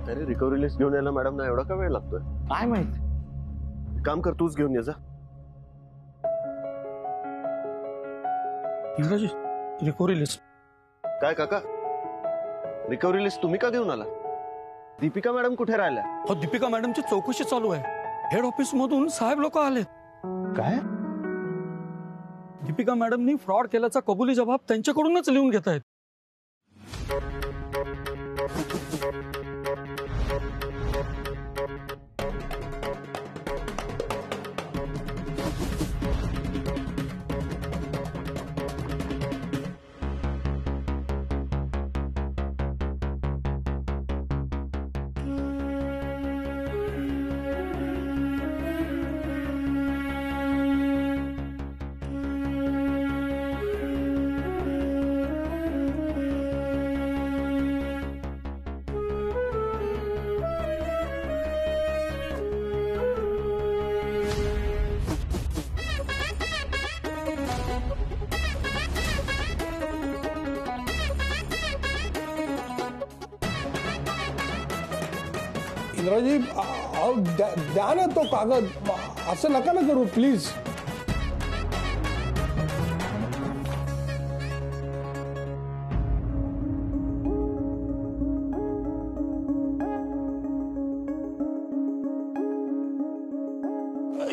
अरे recovery list घेऊन यायला मॅडम ना एवढा का वेळ लागतोय? काय माहित. काम कर, तूच घेऊन ये जा. इंग्रजी रिकव्हरी लिस्ट. काय काका, रिकव्हरी लिस्ट तुम्ही का घेऊन आला? दीपिका मॅडम कुठे राहिल्या? हो, दीपिका मॅडमची चौकशी चालू आहे. हेड ऑफिस मधून साहेब लोक आले. काय? दीपिका मॅडमनी फ्रॉड केल्याचा कबुली जबाब त्यांच्याकडूनच लिहून घेत आहेत. इंद्राजी द्या ना तो कागद, असं नका ना करू प्लीज.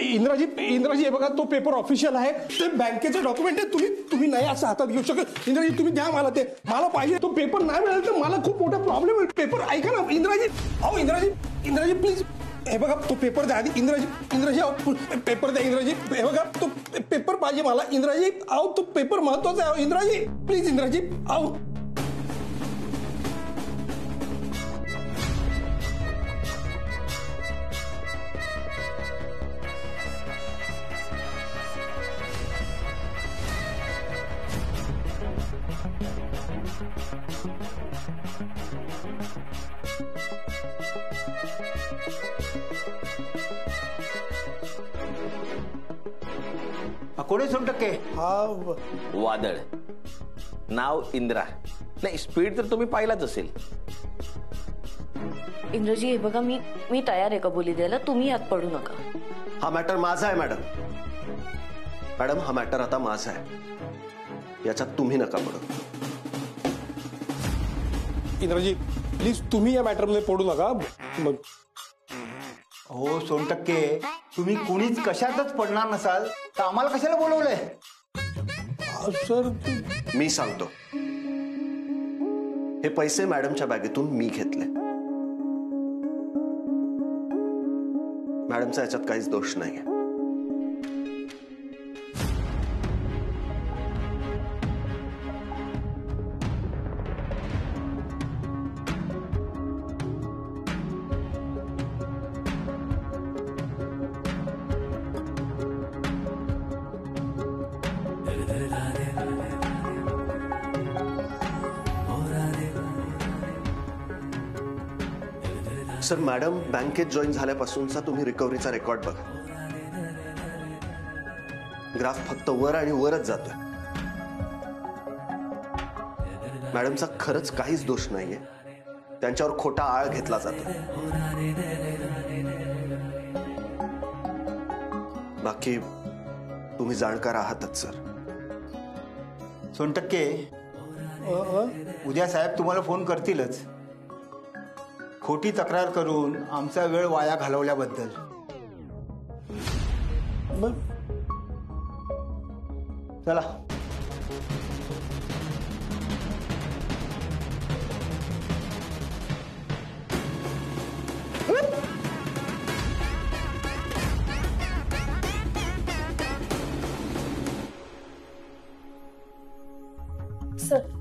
इंद्राजी हे बघा, तो पेपर ऑफिशियल आहे, ते बँकेचे डॉक्युमेंट आहे. तुम्ही नाही असं हातात घेऊ शकत. इंद्राजी तुम्ही द्या मला ते, मला पाहिजे. तो पेपर नाही मिळाला तर मला खूप मोठा प्रॉब्लेम आहे. पेपर ऐका ना इंद्राजी. अहो इंद्राजी प्लीज, हे बघा तो पेपर द्या आधी. इंद्राजी अहो पेपर द्या इंद्राजी. हे बघा तो पेपर पाहिजे मला इंद्राजी. अहो तो पेपर महत्वाचा आहे इंद्राजी, प्लीज इंद्राजी. अहो कोणी 100%? हा वादळ, नाव इंद्रा. नाही, स्पीड तर तुम्ही पाहिलाच असेल. इंद्रजी हे बघा, मी तयार आहे कबुली द्यायला, तुम्ही यात पडू नका. हा मॅटर माझा आहे मॅडम. मॅडम हा मॅटर आता माझा आहे, याच्यात तुम्ही नका पडू. इंद्राजी प्लीज तुम्ही या मॅटरमध्ये पडू नका. मग हो 100%, तुम्ही कुणीच कशातच पडणार नसाल तर आम्हाला कशाला बोलवलंय? सर मी सांगतो, हे पैसे मॅडमच्या बॅगेतून मी घेतले. मॅडमचा याच्यात काहीच दोष नाहीये. सर, मॅडम बँकेत जॉईन झाल्यापासूनचा तुम्ही रिकव्हरीचा रेकॉर्ड बघा. ग्राफ फक्त वर आणि वरच जातोय. मॅडमचा खरंच काहीच दोष नाहीये. त्यांच्यावर खोटा आळ घेतला जातो. बाकी तुम्ही जाणकार आहातच सर. 100%, उद्या साहेब तुम्हाला फोन करतीलच, खोटी तक्रार करून आमचा वेळ वाया घालवल्याबद्दल. चला.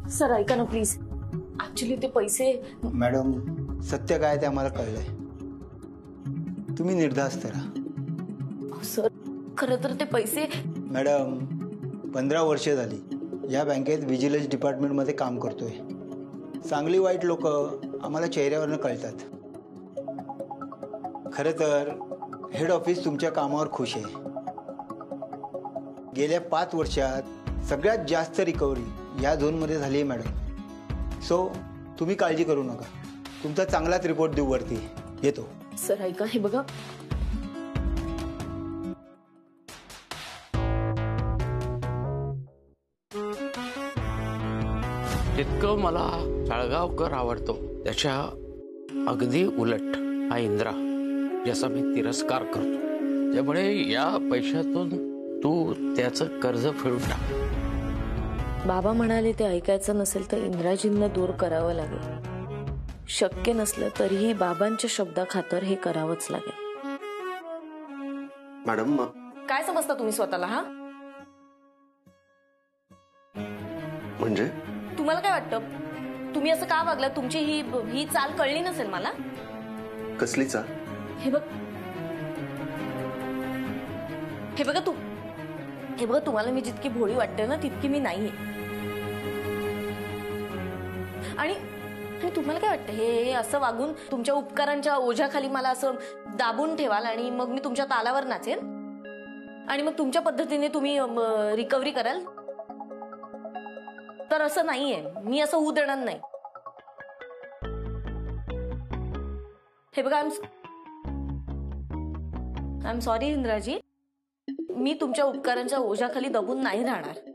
सर ऐका ना प्लीज. ऍक्च्युली ते पैसे. मॅडम सत्य काय ते आम्हाला कळलंय, तुम्ही निर्धास्त राहा. सर खरं तर ते पैसे. मॅडम 15 वर्ष झाली या बँकेत विजिलन्स डिपार्टमेंटमध्ये काम करतोय. चांगली वाईट लोक आम्हाला चेहऱ्यावरनं कळतात. खरं तर हेड ऑफिस तुमच्या कामावर खुश आहे. गेल्या 5 वर्षात सगळ्यात जास्त रिकव्हरी या झोनमध्ये झाली आहे मॅडम. सो तुम्ही काळजी करू नका. तुमचा चांगलाच रिपोर्ट देऊ वरती. येतो. सर ऐका, हे बघा, जितकं मला साळगावकर आवडतो त्याच्या अगदी उलट हा इंद्रा, ज्याचा मी तिरस्कार करतो. त्यामुळे या पैशातून तू त्याचं कर्ज फेडून टाक. बाबा म्हणाले ते ऐकायचं नसेल तर इंद्राजींना दूर करावं लागेल. शक्य नसलं तरीही बाबांच्या शब्दाखातर हे करावंच लागेल. मॅडम काय समजता तुम्ही स्वतःला? हा, म्हणजे तुम्हाला काय वाटतं, तुम्ही असं का वागला? तुमची ही चाल कळली नसेल मला. कसली चाल? हे बघ, हे बघा तुम्हाला मी जितकी भोळी वाटते ना तितकी मी नाहीये. आणि तुम्हाला काय वाटतं, हे असं वागून तुमच्या उपकारांच्या ओझ्याखाली मला असं दाबून ठेवाल आणि मग मी तुमच्या तालावर नाचेन आणि मग तुमच्या पद्धतीने तुम्ही रिकव्हरी कराल? तर असं नाहीये, मी असं होऊ देणार नाही. हे बघा, आय एम सॉरी इंद्राजी, मी तुमच्या उपकारांच्या ओझ्याखाली दबून नाही राहणार.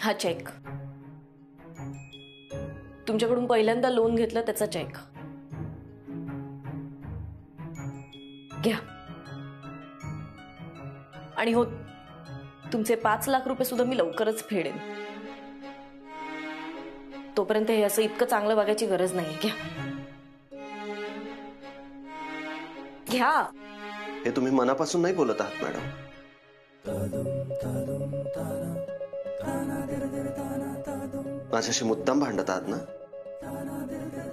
हा चेक, तुमच्याकडून पहिल्यांदा लोन घेतलं त्याचा चेक घ्या. आणि हो, तुमचे 5 लाख रुपये सुद्धा मी लवकरच फेडेन. तोपर्यंत हे असं इतकं चांगलं वागायची गरज नाही. घ्या घ्या. हे तुम्ही मनापासून नाही बोलत आहात मॅडम. माझ्याशी मुद्दाम भांडत आहात ना?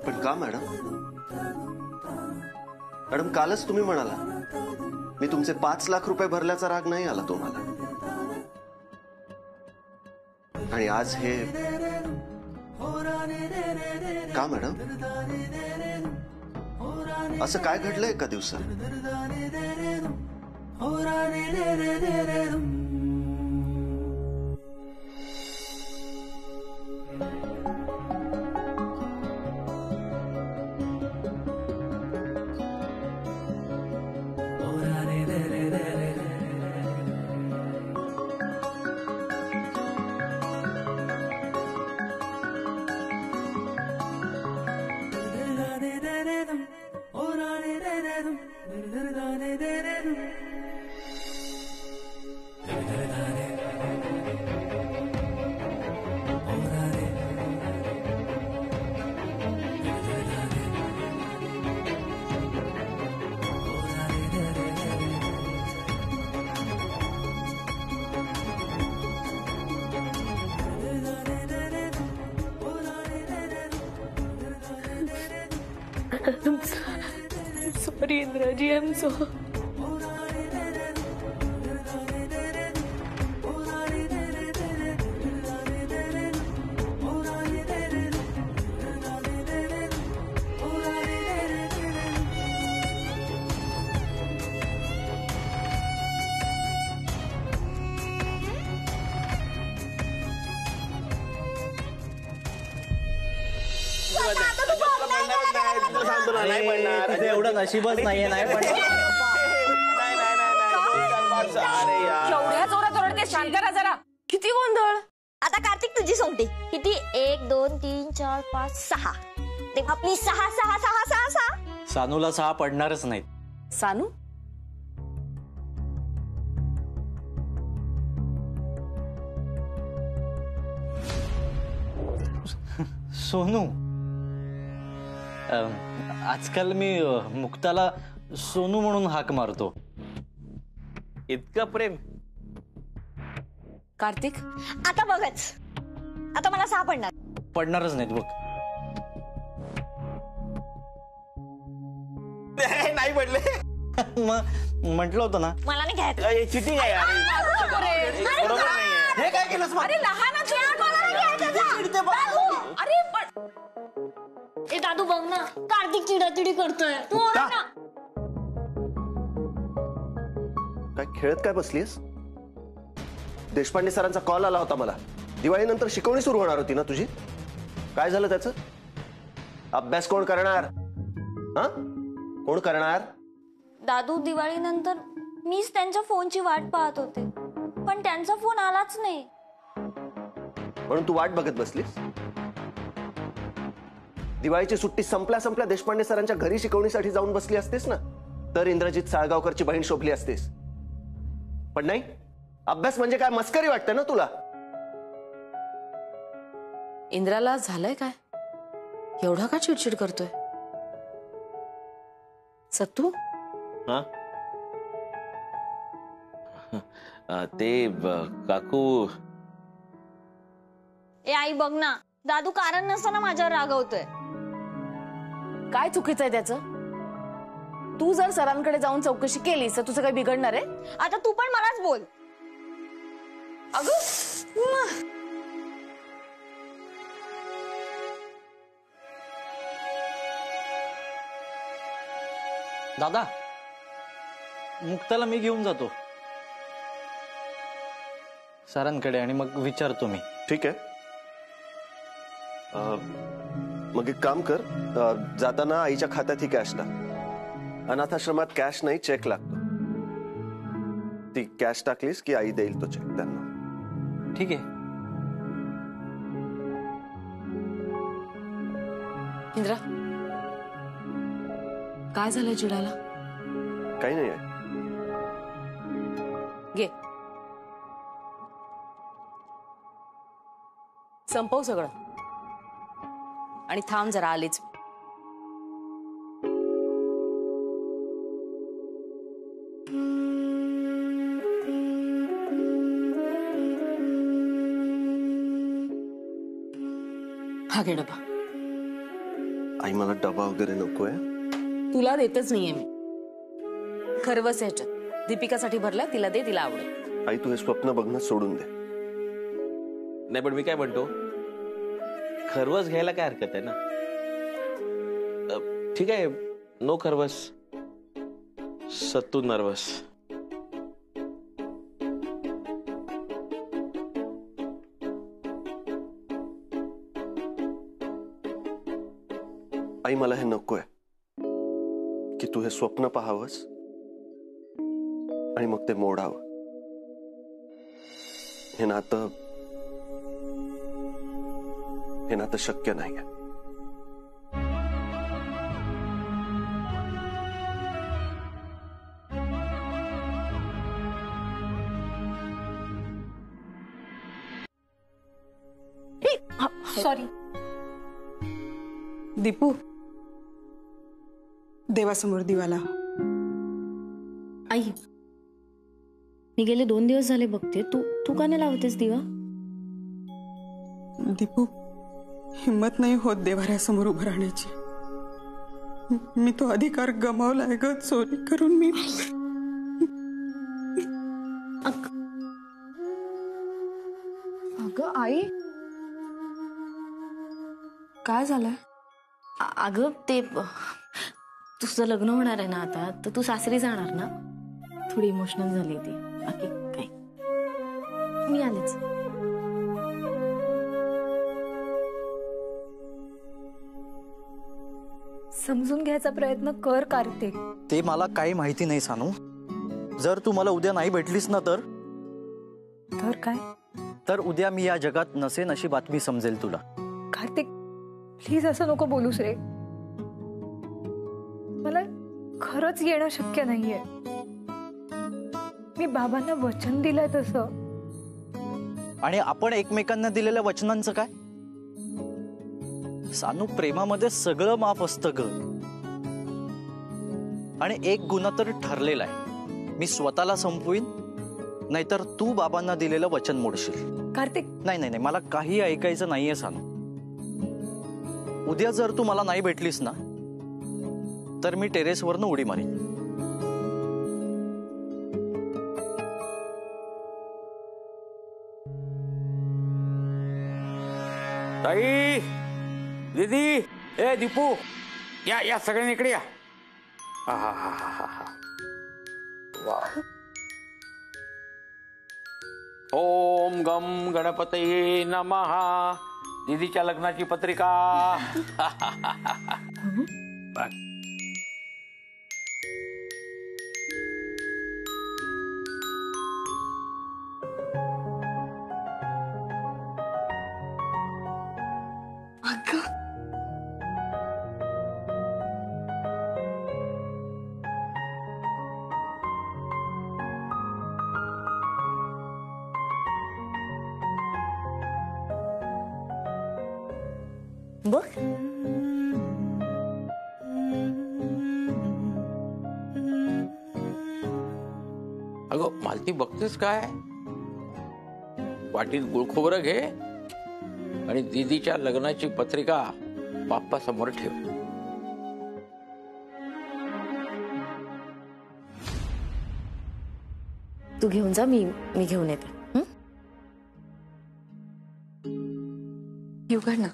पण का मॅडम? मॅडम, कालच तुम्ही म्हणाला मी तुमचे 5 लाख रुपये भरल्याचा राग नाही आला तुम्हाला, आणि आज हे का मॅडम? असं काय घडलं एका दिवसात? सॉरी इंद्राजी, आय एम सो एवढं नशीबच नाहीये. नाही पण एवढ्या जोरात ओरडते, शांत राहा जरा. किती गोंधळ. आता कार्तिक तुझी सोंगटी किती? 1 2 3 4 5 6. तेव्हा प्लीज 6 6 6 6 6. सानूला 6 पडणारच नाहीत. सानू सोनू, आजकाल मी मुक्ताला सोनू म्हणून हाक मारतो. इतकं प्रेम? कार्तिक, आता बघच, आता मला सापडणार. पडणारच नाहीत बघ. नाही पडले. मग म्हटलं होतं ना. मला नाही घ्यायचं. चिटिंग आहे यार. बरोबर नाहीये. हे काय केलंस? अरे लहानच आहे, मला नाही घ्यायचं. दादू, अरे पण ए दादू बघ ना, कार्तिक चिडाचिडी करतोय. तू ओरड ना. काय खेळत काय बसलीस? देशपांडे सरांचा कॉल आला होता मला. दिवाळीनंतर शिकवणी सुरू होणार होती ना तुझी. काय झालं त्याचं? अभ्यास कोण करणार? हा, कोण करणार? दादू, दिवाळीनंतर मीच त्यांच्या फोनची वाट पाहत होते, पण त्यांचा फोन आलाच नाही. म्हणून तू वाट बघत बसलीस? दिवाळीची सुट्टी संपल्या देशपांडे सरांच्या घरी शिकवणीसाठी जाऊन बसली असतेस ना, तर इंद्रजित साळगावकरची बहीण शोभली असतेस. पण नाही, अभ्यास म्हणजे काय मस्करी वाटते ना तुला? इंद्राला झालंय काय? एवढा का चिडचिड करतोय? सत्तू, हा, ते काकू. ए आई बघ ना, दादू कारण नसताना माझ्यावर रागवतोय. काय चुकीचं आहे त्याचं? तू जर सरांकडे जाऊन चौकशी केलीस तर तुझं काही बिघडणार आहे? आता तू पण मलाच बोल. अगं दादा, मुक्ताला मी घेऊन जातो सरांकडे आणि मग विचारतो मी. ठीक आहे. मग एक काम कर, जाताना आईच्या खात्यात ही कॅश टाक. अनाथाश्रमात कॅश नाही, चेक लागतो. ती कॅश टाकलीस की आई देईल तो चेक त्यांना. ठीक आहे. इंद्रा, काय झालंय चिडायला? काही नाही आहे. घे, संपव सगळं आणि थांब जरा, आलीच. हा घे डबा. आई मला डबा वगैरे नकोय. तुला देतच नाहीये मी. खरवस ह्याच्यात दीपिकासाठी भरला, तिला दे, तिला आवडेल. आई, तू हे स्वप्न बघणं सोडून दे. नाही पण मी काय म्हणतो, खरवस घ्यायला काय हरकत आहे ना? ठीक आहे, नो खरवस. सत्तू नर्वस. आई, मला हे नकोय की तू हे स्वप्न पाहावंस आणि मग ते मोडावं. हे नातं शक्य नाहीये. सॉरी दीपू, देवासमोर दिवा लाव. आई, मी गेले 2 दिवस झाले बघते, तू का नाही लावतेस दिवा? दीपू, हिम्मत नाही होत देवाऱ्यासमोर उभं राहण्याची. मी तो अधिकार गमावलाय ग, चोरी करून. मी अगं आई, काय झालंय? अगं ते तुझं लग्न होणार आहे ना आता, तर तू सासरी जाणार ना, थोडी इमोशनल झाली ती. बाकी काय, मी आलेच. समजून घ्यायचा प्रयत्न कर कार्तिक. ते मला काही माहिती नाही सानू. जर तू मला उद्या नाही भेटलीस ना तर काय? तर उद्या मी या जगात नसेन अशी बातमी समजेल तुला. कार्तिक, प्लीज असं नको बोलूस रे. मला खरंच येणं शक्य नाहीये. मी बाबांना वचन दिलंय तसं. आणि आपण एकमेकांना दिलेल्या वचनांचं काय? सानू, प्रेमामध्ये सगळं माफ असतं ग. आणि एक गुन्हा तर ठरलेला आहे, मी स्वतःला संपवीन, नाहीतर तू बाबांना दिलेलं वचन मोडशील. कार्तिक, नाही नाही नाही, मला काही ऐकायचं नाहीये सानू. उद्या जर तू मला नाही भेटलीस ना, तर मी टेरेसवरनं उडी मारीन. ताई, दीदी, ए दीपू, या या सगळ्यांनी इकडे या. वा. ओम गम गणपतये नमः. दीदीच्या लग्नाची पत्रिका. बघ. बघ, अगं मालती, बघतेस काय? वाटीत गुळखोबरं घे आणि दीदीच्या लग्नाची पत्रिका बाप्पा समोर ठेव. तू घेऊन जा, मी घेऊन येते. येऊ का ना?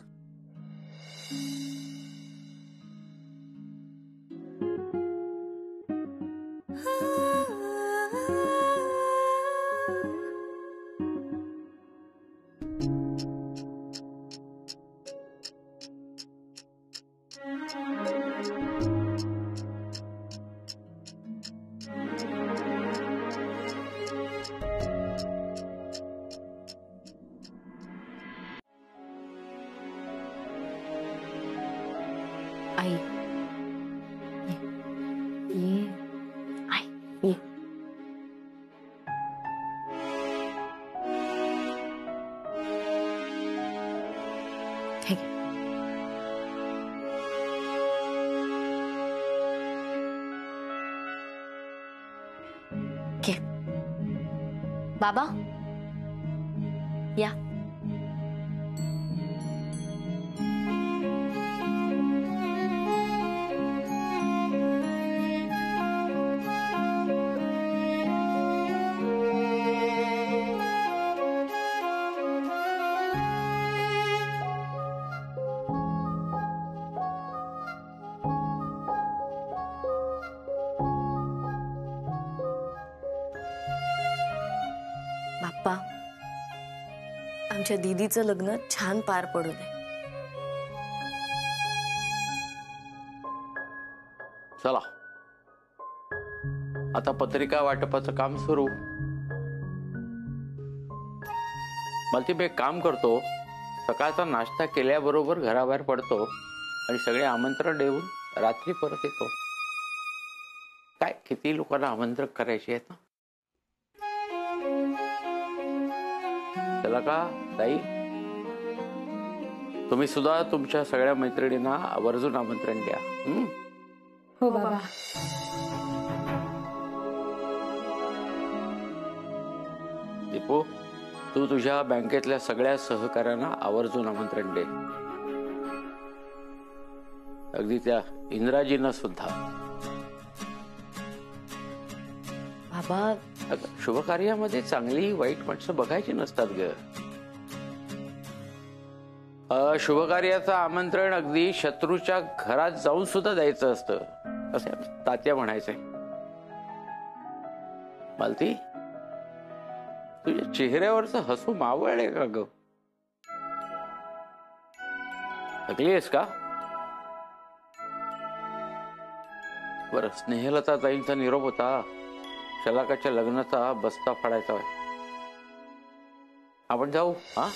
आई, ये आई, ये. हे घे. घे. बाबा, या. बाप्पा, आमच्या दीदीचं लग्न छान पार पडू दे. चला, आता पत्रिका वाटपाचं काम सुरू. मालती, मी एक काम करतो, सकाळचा नाश्ता केल्याबरोबर घराबाहेर पडतो आणि सगळे आमंत्रण देऊन रात्री परत येतो. काय किती लोकांना आमंत्रण करायचे आहेत ना. चला का ताई, तुम्ही सुद्धा तुमच्या सगळ्या मैत्रिणींना आवर्जून आमंत्रण द्या. हो बाबा. दीपू, तू तुझ्या बँकेतल्या सगळ्या सहकाऱ्यांना आवर्जून आमंत्रण दे, अगदी त्या इंद्राजींना सुद्धा. बाबा, शुभ कार्यामध्ये चांगली वाईट माणसं बघायची नसतात ग. शुभ कार्याचं आमंत्रण अगदी शत्रूच्या घरात जाऊन सुद्धा द्यायचं असतं, असे तात्या म्हणायचे. मालती, तुझ्या चेहऱ्यावरचं हसू मावळले का ग? थकलीयस का? बरं, स्नेहलता ताईंचा निरोप होता, शलाकाच्या लग्नाचा बस्ता फाडायचा. आपण जाऊ. हा,